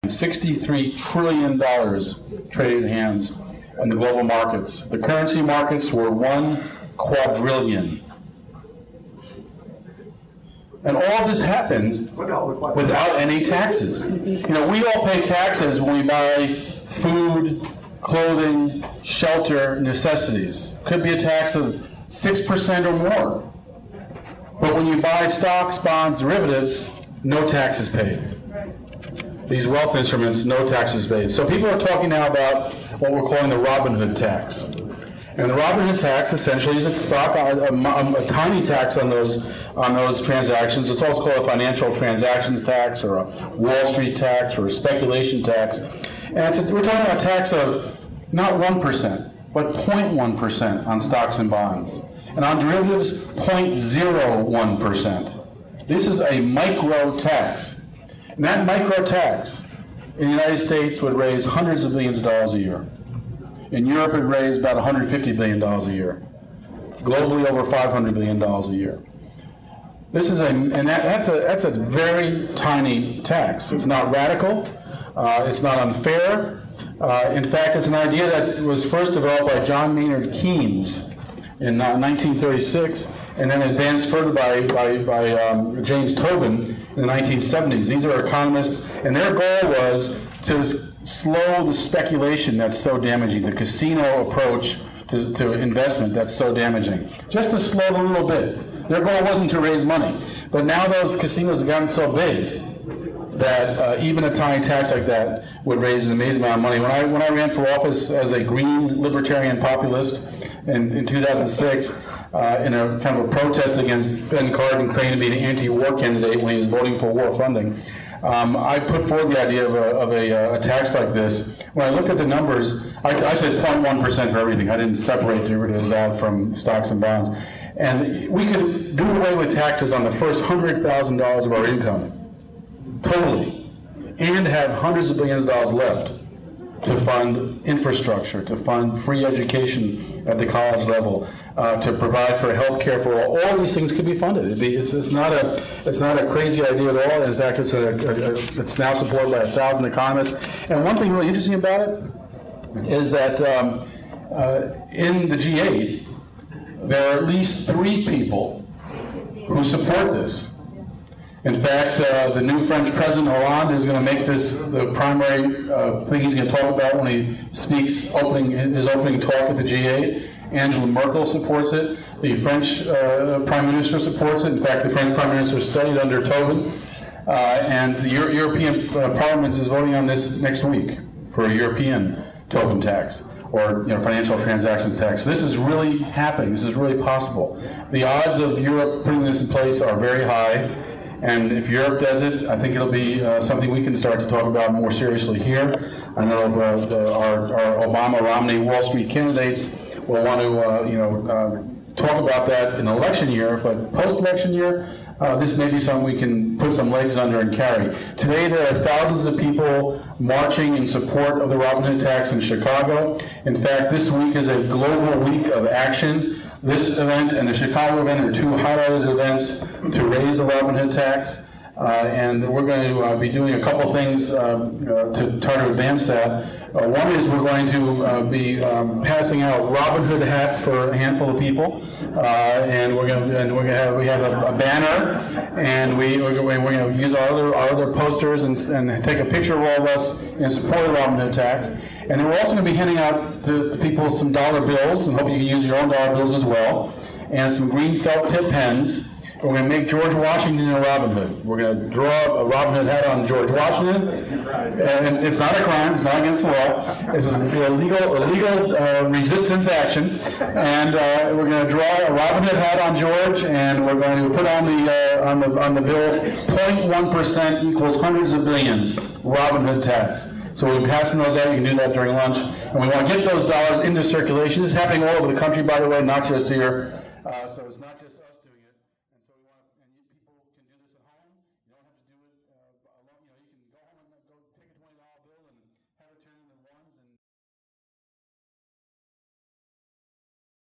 $63 trillion traded hands in the global markets. The currency markets were 1 quadrillion. And all this happens without any taxes. You know, we all pay taxes when we buy food, clothing, shelter, necessities. Could be a tax of 6% or more. But when you buy stocks, bonds, derivatives, no taxes paid. These wealth instruments, no taxes paid. So people are talking now about what we're calling the Robin Hood tax. And the Robin Hood tax essentially is a tiny tax on those transactions. It's also called a financial transactions tax, or a Wall Street tax, or a speculation tax. And we're talking about a tax of not 1%, but 0.1% on stocks and bonds. And on derivatives, 0.01%. This is a micro tax. And that micro tax in the United States would raise hundreds of billions of dollars a year. In Europe, it would raise about $150 billion a year. Globally, over $500 billion a year. This is that's a very tiny tax. It's not radical. It's not unfair. In fact, it's an idea that was first developed by John Maynard Keynes in 1936, and then advanced further by James Tobin in the 1970s. These are economists, and their goal was to slow the speculation that's so damaging, the casino approach to investment that's so damaging. Just to slow it a little bit. Their goal wasn't to raise money, but now those casinos have gotten so big that even a tiny tax like that would raise an amazing amount of money. When I ran for office as a green libertarian populist in 2006, in a kind of a protest against Ben Cardin claiming to be an anti-war candidate when he was voting for war funding, I put forward the idea of a tax like this. When I looked at the numbers, I said 0.1% for everything. I didn't separate derivatives out from stocks and bonds. And we could do away with taxes on the first $100,000 of our income, totally, and have hundreds of billions of dollars left to fund infrastructure, to fund free education at the college level, to provide for health care for all. All these things could be funded. It's not a crazy idea at all. In fact, it's now supported by 1,000 economists. And one thing really interesting about it is that in the G8, there are at least 3 people who support this. In fact, the new French President Hollande is going to make this the primary thing he's going to talk about when he speaks his opening talk at the G8. Angela Merkel supports it. The French Prime Minister supports it. In fact, the French Prime Minister studied under Tobin. And the European Parliament is voting on this next week for a European Tobin tax, or financial transactions tax. So this is really happening. This is really possible. The odds of Europe putting this in place are very high. And if Europe does it, I think it'll be something we can start to talk about more seriously here. I know our Obama-Romney Wall Street candidates will want to talk about that in election year, but post-election year, this may be something we can put some legs under and carry. Today, there are thousands of people marching in support of the Robin Hood tax in Chicago. In fact, this week is a global week of action. This event and the Chicago event are 2 highlighted events to raise the Robin Hood tax. And we're going to be doing a couple things to try to advance that. One is we're going to be passing out Robin Hood hats for a handful of people, and we have a banner, and we're going to use our other posters and take a picture of all of us in support of the Robin Hood tax. And then we're also going to be handing out to people some dollar bills, and hope you can use your own dollar bills as well, and some green felt tip pens. We're going to make George Washington a Robin Hood. We're going to draw a Robin Hood hat on George Washington. And it's not a crime. It's not against the law. It's a legal resistance action. And we're going to draw a Robin Hood hat on George, and we're going to put on the bill 0.1% equals hundreds of billions Robin Hood tax. So we'll be passing those out. You can do that during lunch. And we want to get those dollars into circulation. This is happening all over the country, by the way, not just here. So it's not just